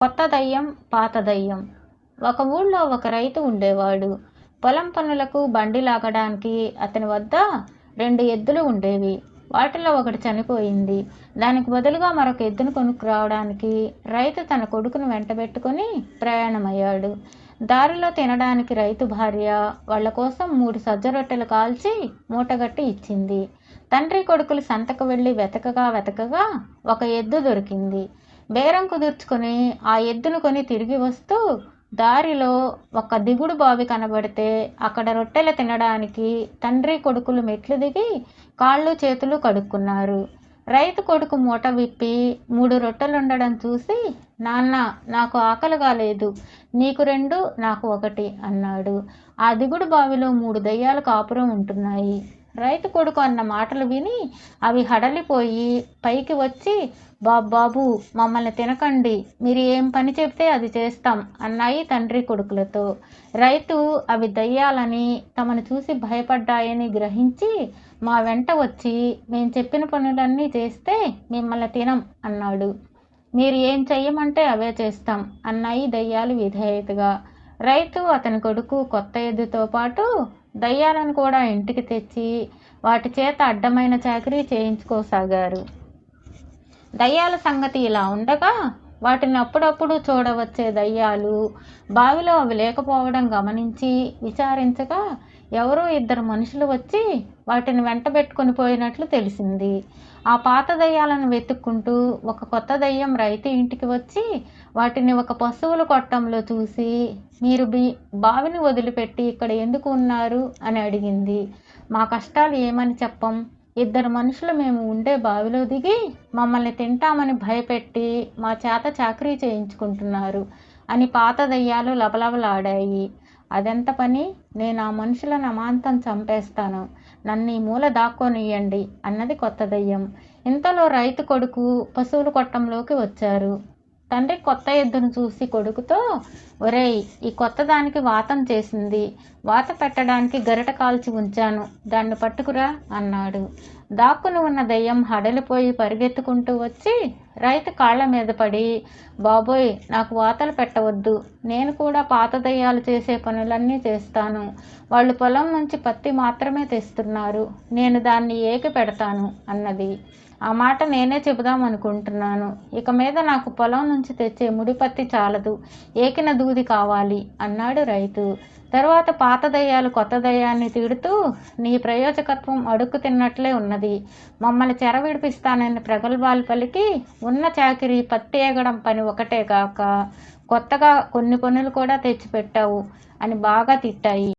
కొత్త దయ్యం, పాత దయ్యం. ఒక ఊళ్ళో ఒక రైతు ఉండేవాడు. పొలం పనులకు బండి లాగడానికి అతని వద్ద 2 ఎద్దులు ఉండేవి. వాటిలో ఒకటి చనిపోయింది. దానికి బదులుగా మరొక ఎద్దును కొనుక్కురావడానికి రైతు తన కొడుకును వెంటబెట్టుకుని ప్రయాణమయ్యాడు. దారిలో తినడానికి రైతు భార్య వాళ్ళ కోసం 3 సజ్జ రొట్టెలు కాల్చి మూటగట్టి ఇచ్చింది. తండ్రి కొడుకులు సంతకు వెళ్ళి వెతకగా ఒక ఎద్దు దొరికింది. బేరం కుదుర్చుకుని ఆ ఎద్దును కొని తిరిగి వస్తూ దారిలో ఒక దిగుడు బావి కనబడితే అక్కడ రొట్టెలు తినడానికి తండ్రి కొడుకులు మెట్లు దిగి కాళ్ళు చేతులు కడుక్కున్నారు. రైతు కొడుకు మూట విప్పి 3 రొట్టెలుండడం చూసి, నాన్న, నాకు ఆకలిగా లేదు, నీకు 2 నాకు 1 అన్నాడు. ఆ దిగుడు బావిలో 3 దయ్యాలు కాపురం ఉంటున్నాయి. రైతు కొడుకు అన్న మాటలు విని అవి హడలిపోయి పైకి వచ్చి, బాబు, మమ్మల్ని తినకండి, మీరు ఏం పని చెప్తే అది చేస్తాం అన్నాయి తండ్రి కొడుకులతో. రైతు అవి దయ్యాలని, తమను చూసి భయపడ్డాయని గ్రహించి మా వెంట వచ్చి మేం చెప్పిన పనులన్నీ చేస్తే మిమ్మల్ని తినం అన్నాడు. మీరు ఏం చెయ్యమంటే అవే చేస్తాం అన్నాయి దయ్యాలు విధేయతగా. రైతు, అతని కొడుకు కొత్త ఎద్దుతో పాటు దయ్యాలను కూడా ఇంటికి తెచ్చి వాటి చేత అడ్డమైన చాకరీ చేయించుకోసాగారు. దయ్యాల సంగతి ఇలా ఉండగా, వాటిని అప్పుడప్పుడు చూడవచ్చే దయ్యాలు బావిలో అవి లేకపోవడం గమనించి విచారించగా ఎవరో 2 మనుషులు వచ్చి వాటిని వెంటబెట్టుకుని పోయినట్లు తెలిసింది. ఆ పాత దయ్యాలను వెతుక్కుంటూ ఒక కొత్త దయ్యం రైతు ఇంటికి వచ్చి వాటిని ఒక పశువుల కొట్టంలో చూసి, మీరు బావిని వదిలిపెట్టి ఇక్కడ ఎందుకు ఉన్నారు అని అడిగింది. మా కష్టాలు ఏమని చెప్పం, 2 మనుషులు మేము ఉండే బావిలో దిగి మమ్మల్ని తింటామని భయపెట్టి మా చేత చాకరీ చేయించుకుంటున్నారు అని పాత దయ్యాలు లబలబలాడాయి. అదెంత పని, నేను ఆ మనుషులను అమాంతం చంపేస్తాను, నన్ను ఈ మూల దాక్కోనియ్యండి అన్నది కొత్త దయ్యం. ఇంతలో రైతు కొడుకు పశువుల కొట్టంలోకి వచ్చారు. తండ్రి కొత్త ఎద్దును చూసి కొడుకుతో, ఒరేయ్, ఈ కొత్త దానికి వాతం చేసింది, వాత పెట్టడానికి గరిట కాల్చి ఉంచాను, దాన్ని పట్టుకురా అన్నాడు. దాక్కుని ఉన్న దయ్యం హడలిపోయి పరిగెత్తుకుంటూ వచ్చి రైతు కాళ్ళ మీద పడి, బాబోయ్, నాకు వాతలు పెట్టవద్దు, నేను కూడా పాత దయ్యాలు చేసే పనులన్నీ చేస్తాను, వాళ్ళు పొలం నుంచి పత్తి మాత్రమే తెస్తున్నారు, నేను దాన్ని ఏకి పెడతాను అన్నది. ఆ మాట నేనే చెబుదాం అనుకుంటున్నాను, ఇక మీద నాకు పొలం నుంచి తెచ్చే ముడిపత్తి చాలదు, ఏకిన దూది కావాలి అన్నాడు రైతు. తర్వాత పాత దయ్యాలు కొత్త దయ్యాన్ని తిడుతూ, నీ ప్రయోజకత్వం అడుక్కు తిన్నట్లే ఉన్నది, మమ్మల్ని చెర విడిపిస్తానని ప్రగల్భాలు పలికి ఉన్న చాకిరి పత్తి ఏగడం పని ఒకటే కాక కొత్తగా కొన్ని పనులు కూడా తెచ్చిపెట్టావు అని బాగా తిట్టాయి.